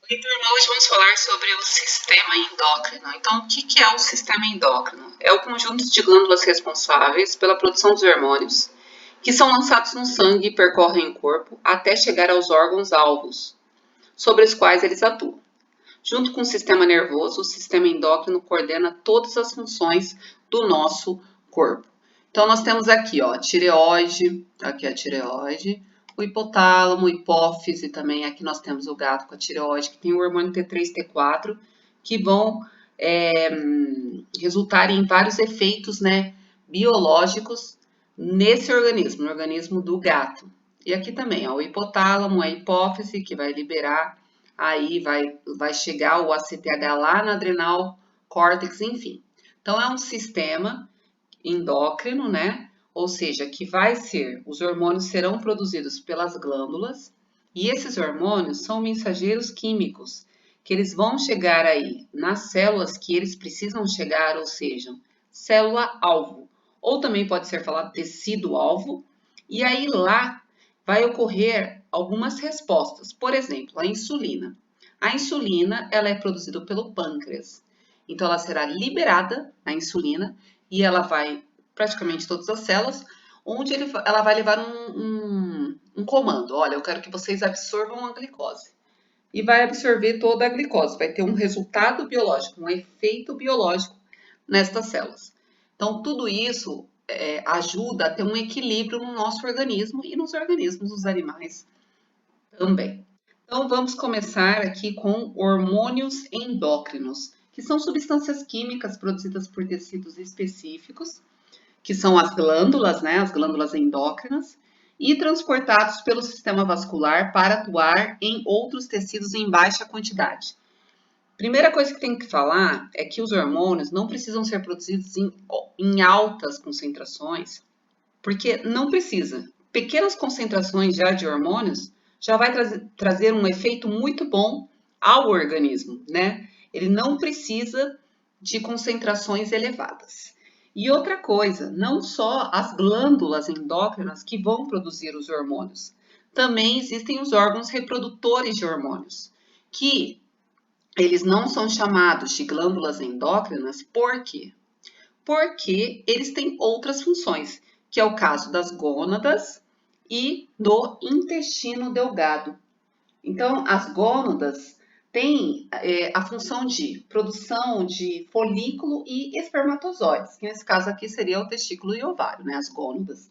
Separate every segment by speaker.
Speaker 1: Oi, turma, hoje vamos falar sobre o sistema endócrino. Então, o que é o sistema endócrino? É o conjunto de glândulas responsáveis pela produção dos hormônios, que são lançados no sangue e percorrem o corpo até chegar aos órgãos-alvos, sobre os quais eles atuam. Junto com o sistema nervoso, o sistema endócrino coordena todas as funções do nosso corpo. Então, nós temos aqui, ó, a tireoide, aqui a tireoide, o hipotálamo, hipófise também. Aqui nós temos o gato com a tireoide, que tem o hormônio T3, T4, que vão resultar em vários efeitos, né, biológicos nesse organismo, no organismo do gato. E aqui também, ó, o hipotálamo, a hipófise, que vai liberar, aí vai chegar o ACTH lá na adrenal, córtex, enfim. Então, é um sistema endócrino, né? Ou seja, que vai ser, os hormônios serão produzidos pelas glândulas, e esses hormônios são mensageiros químicos, que eles vão chegar aí nas células que eles precisam chegar, ou seja, célula-alvo, ou também pode ser falado tecido-alvo, e aí lá vai ocorrer algumas respostas. Por exemplo, a insulina. A insulina, ela é produzida pelo pâncreas. Então, ela será liberada, a insulina, e ela vai, praticamente todas as células, onde ela vai levar um comando. Olha, eu quero que vocês absorvam a glicose. E vai absorver toda a glicose, vai ter um resultado biológico, um efeito biológico nestas células. Então, tudo isso ajuda a ter um equilíbrio no nosso organismo e nos organismos dos animais também. Então, vamos começar aqui com hormônios endócrinos, que são substâncias químicas produzidas por tecidos específicos, que são as glândulas, né, as glândulas endócrinas, e transportados pelo sistema vascular para atuar em outros tecidos em baixa quantidade. Primeira coisa que tem que falar é que os hormônios não precisam ser produzidos em altas concentrações, porque não precisa. Pequenas concentrações já de hormônios já vai trazer um efeito muito bom ao organismo, né? Ele não precisa de concentrações elevadas. E outra coisa, não só as glândulas endócrinas que vão produzir os hormônios, também existem os órgãos reprodutores de hormônios, que eles não são chamados de glândulas endócrinas, por quê? Porque eles têm outras funções, que é o caso das gônadas e do intestino delgado. Então, as gônadas têm a função de produção de folículo e espermatozoides, que nesse caso aqui seria o testículo e ovário, né? As gônadas.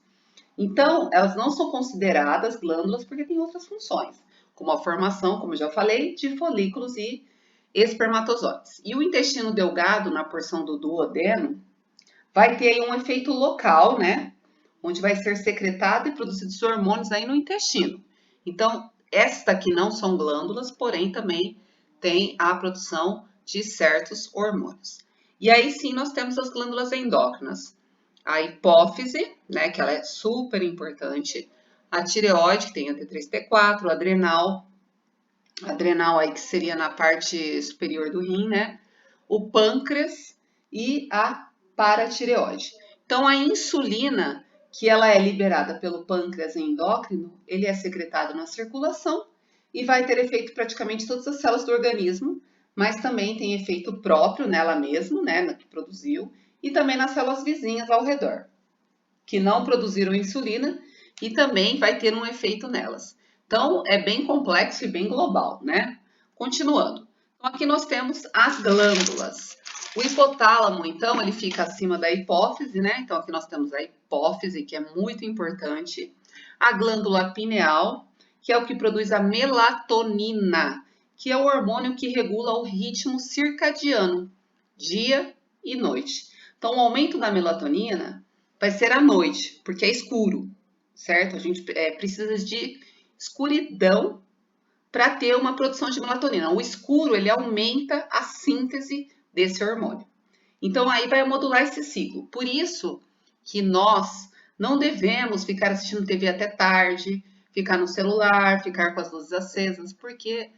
Speaker 1: Então, elas não são consideradas glândulas porque têm outras funções, como a formação, como eu já falei, de folículos e espermatozoides. E o intestino delgado, na porção do duodeno, vai ter aí um efeito local, né? Onde vai ser secretado e produzidos hormônios aí no intestino. Então, esta aqui não são glândulas, porém também tem a produção de certos hormônios. E aí sim nós temos as glândulas endócrinas. A hipófise, né, que ela é super importante, a tireoide, que tem a T3, T4, a adrenal aí que seria na parte superior do rim, né, o pâncreas e a paratireoide. Então, a insulina, que ela é liberada pelo pâncreas endócrino, ele é secretado na circulação e vai ter efeito praticamente em todas as células do organismo, mas também tem efeito próprio nela mesma, né, na que produziu, e também nas células vizinhas ao redor, que não produziram insulina e também vai ter um efeito nelas. Então, é bem complexo e bem global, né? Continuando. Então, aqui nós temos as glândulas. O hipotálamo, então, ele fica acima da hipófise, né? Então, aqui nós temos a hipófise, que é muito importante. A glândula pineal, que é o que produz a melatonina, que é o hormônio que regula o ritmo circadiano, dia e noite. Então, o aumento da melatonina vai ser à noite, porque é escuro, certo? A gente precisa de escuridão para ter uma produção de melatonina. O escuro, ele aumenta a síntese desse hormônio. Então, aí vai modular esse ciclo. Por isso que nós não devemos ficar assistindo TV até tarde, ficar no celular, ficar com as luzes acesas, porque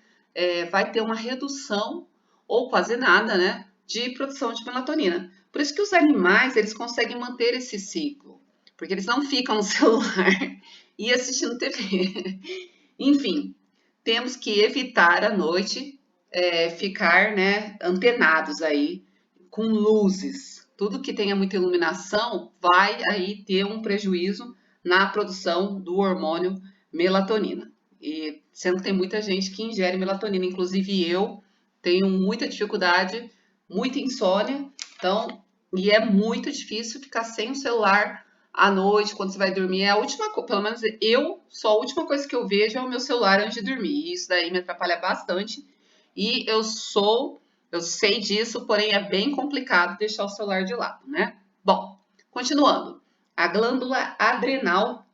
Speaker 1: vai ter uma redução, ou quase nada, né, de produção de melatonina. Por isso que os animais, eles conseguem manter esse ciclo, porque eles não ficam no celular e assistindo TV. Enfim, temos que evitar à noite ficar, né, antenados aí com luzes. Tudo que tenha muita iluminação vai aí ter um prejuízo na produção do hormônio melatonina. E sendo que tem muita gente que ingere melatonina, inclusive eu tenho muita dificuldade, muita insônia, então, e é muito difícil ficar sem o celular à noite, quando você vai dormir. É a última coisa, pelo menos só a última coisa que eu vejo é o meu celular antes de dormir. E isso daí me atrapalha bastante. E eu sei disso, porém é bem complicado deixar o celular de lado, né? Bom, continuando. A glândula adrenal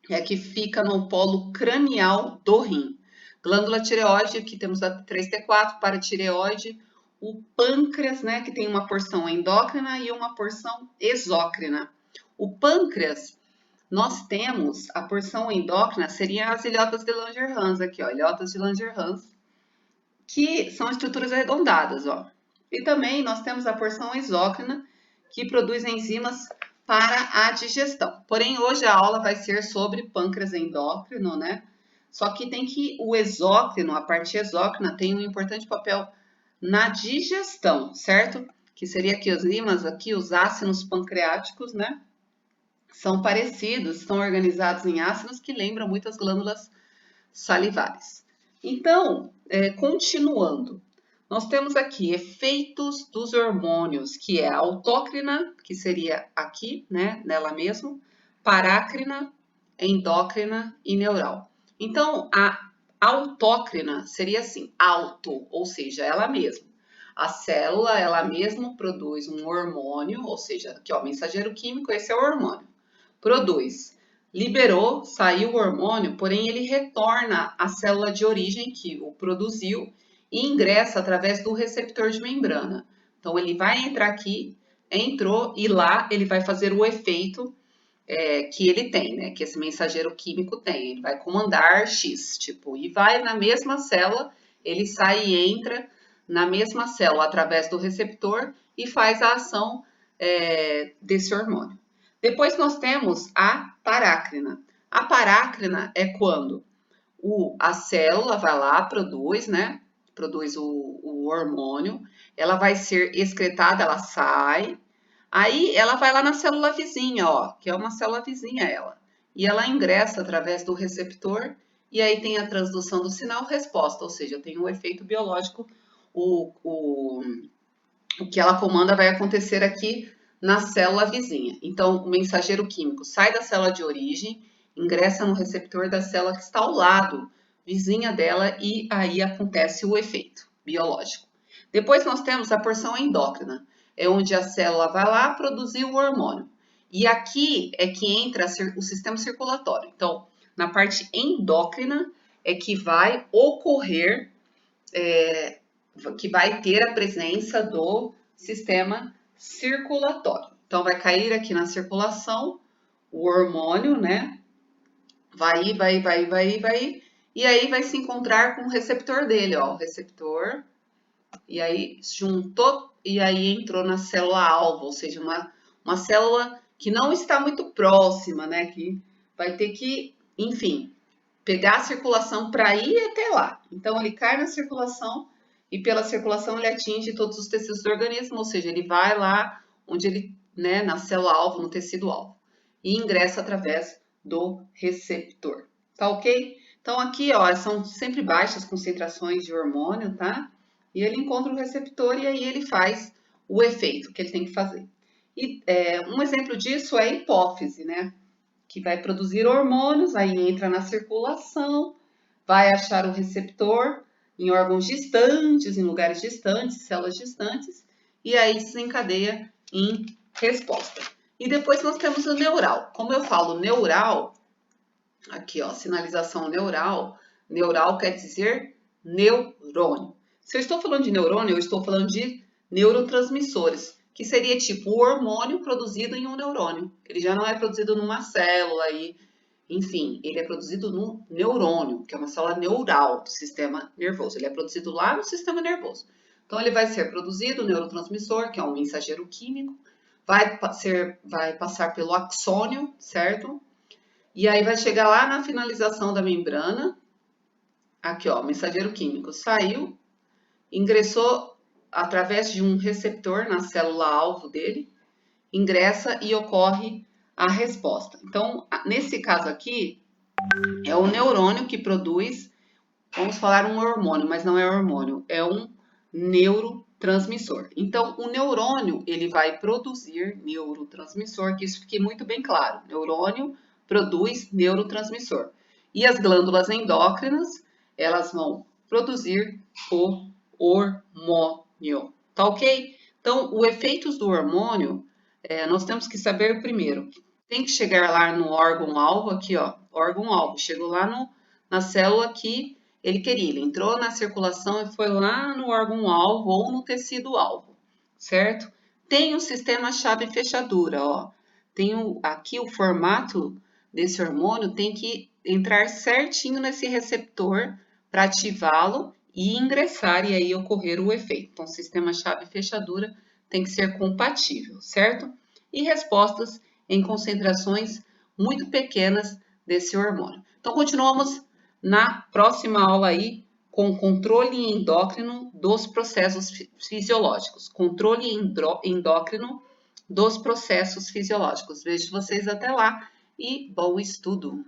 Speaker 1: é a que fica no polo cranial do rim. Glândula tireoide, que temos a 3T4, paratireoide, o pâncreas, né, que tem uma porção endócrina e uma porção exócrina. O pâncreas, nós temos a porção endócrina, seriam as ilhotas de Langerhans aqui, ó, ilhotas de Langerhans, que são estruturas arredondadas, ó. E também nós temos a porção exócrina, que produz enzimas para a digestão. Porém, hoje a aula vai ser sobre pâncreas endócrino, né? Só que o exócrino, a parte exócrina, tem um importante papel na digestão, certo? Que seria aqui as enzimas, aqui os ácidos pancreáticos, né? São parecidos, são organizados em ácidos que lembram muitas glândulas salivares. Então, continuando, nós temos aqui efeitos dos hormônios, que é a autócrina, que seria aqui, né, nela mesmo, parácrina, endócrina e neural. Então, a autócrina seria assim, auto, ou seja, ela mesma. A célula, ela mesma produz um hormônio, ou seja, aqui ó, mensageiro químico, esse é o hormônio. Produz, liberou, saiu o hormônio, porém ele retorna à célula de origem que o produziu e ingressa através do receptor de membrana. Então ele vai entrar aqui, entrou e lá ele vai fazer o efeito que ele tem, né? Que esse mensageiro químico tem. Ele vai comandar X, tipo, e vai na mesma célula, ele sai e entra na mesma célula através do receptor e faz a ação desse hormônio. Depois nós temos a parácrina. A parácrina é quando a célula vai lá, produz, né? Produz o hormônio, ela vai ser excretada, ela sai, aí ela vai lá na célula vizinha, ó, que é uma célula vizinha ela, e ela ingressa através do receptor, e aí tem a transdução do sinal resposta, ou seja, tem um efeito biológico, o que ela comanda vai acontecer aqui na célula vizinha. Então, o mensageiro químico sai da célula de origem, ingressa no receptor da célula que está ao lado, vizinha dela, e aí acontece o efeito biológico. Depois nós temos a porção endócrina, é onde a célula vai lá produzir o hormônio. E aqui é que entra o sistema circulatório. Então, na parte endócrina é que vai ocorrer que vai ter a presença do sistema circulatório. Então, vai cair aqui na circulação o hormônio, né? Vai, e aí vai se encontrar com o receptor dele, ó, o receptor, e aí juntou, e aí entrou na célula-alvo, ou seja, uma célula que não está muito próxima, né? Que vai ter que, enfim, pegar a circulação para ir até lá. Então, ele cai na circulação e pela circulação ele atinge todos os tecidos do organismo, ou seja, ele vai lá onde ele, né, na célula-alvo, no tecido-alvo, e ingressa através do receptor. Tá ok? Então, aqui, ó, são sempre baixas concentrações de hormônio, tá? E ele encontra o receptor e aí ele faz o efeito que ele tem que fazer. E um exemplo disso é a hipófise, né? Que vai produzir hormônios, aí entra na circulação, vai achar o receptor em órgãos distantes, em lugares distantes, células distantes, e aí desencadeia em resposta. E depois nós temos o neural. Como eu falo neural, aqui ó, sinalização neural, neural quer dizer neurônio. Se eu estou falando de neurônio, eu estou falando de neurotransmissores, que seria tipo o hormônio produzido em um neurônio. Ele já não é produzido numa célula e, enfim, ele é produzido no neurônio, que é uma célula neural do sistema nervoso. Ele é produzido lá no sistema nervoso. Então, ele vai ser produzido, o neurotransmissor, que é um mensageiro químico, vai passar pelo axônio, certo? E aí vai chegar lá na finalização da membrana, aqui ó, mensageiro químico saiu, ingressou através de um receptor na célula-alvo dele, ingressa e ocorre a resposta. Então, nesse caso aqui, é o neurônio que produz, vamos falar um hormônio, mas não é hormônio, é um neurotransmissor. Então, o neurônio, ele vai produzir neurotransmissor, que isso fique muito bem claro. Neurônio produz neurotransmissor. E as glândulas endócrinas, elas vão produzir o hormônio. Tá ok? Então, os efeitos do hormônio, nós temos que saber primeiro. Tem que chegar lá no órgão-alvo, aqui, ó, órgão-alvo. Chegou lá na célula que ele queria. Ele entrou na circulação e foi lá no órgão-alvo ou no tecido-alvo, certo? Tem o sistema chave-fechadura, ó. Tem aqui o formato desse hormônio tem que entrar certinho nesse receptor para ativá-lo e ingressar e aí ocorrer o efeito. Então, o sistema chave-fechadura tem que ser compatível, certo? E respostas em concentrações muito pequenas desse hormônio. Então, continuamos na próxima aula aí com controle endócrino dos processos fisiológicos. Controle endócrino dos processos fisiológicos. Vejo vocês até lá e bom estudo!